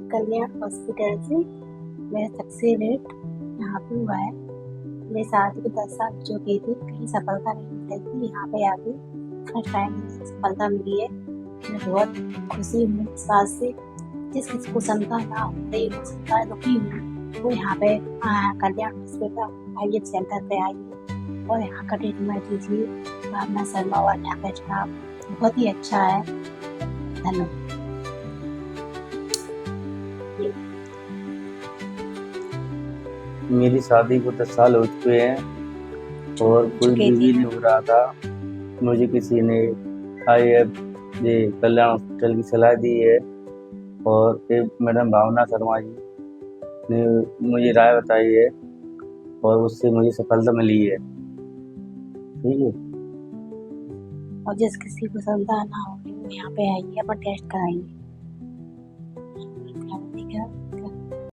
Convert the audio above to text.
कल्याण hospital से मेरा success rate यहाँ पे हुआ है। मेरी शादी को 10 साल हो चुकी थी, कहीं सफलता नहीं मिली थी। यहाँ पे आके फर्स्ट टाइम मुझे सफलता मिली है। मैं बहुत खुशी हूँ इस बात से। जिस किसी को संतान ना हो रही हो सकता है दुखी हूँ, वो यहाँ पे कल्याण हॉस्पिटल IVF सेंटर पे आइए और यहाँ का ट्रीटमेंट लीजिए। भावना शर्मा और यहाँ का स्टाफ बहुत ही अच्छा है। धन्यवाद। मेरी शादी को 10 साल हो चुके हैं और कोई बेबी नहीं हो रहा था। मुझे किसी ने IVF कल्याण हॉस्पिटल की सलाह दी है और एक मैडम भावना शर्मा जी ने मुझे राय बताई है और उससे मुझे सफलता मिली है। ठीक है। और जिस किसी को संतान ना हो वो यहाँ पे आइए, अपना टेस्ट कराइए।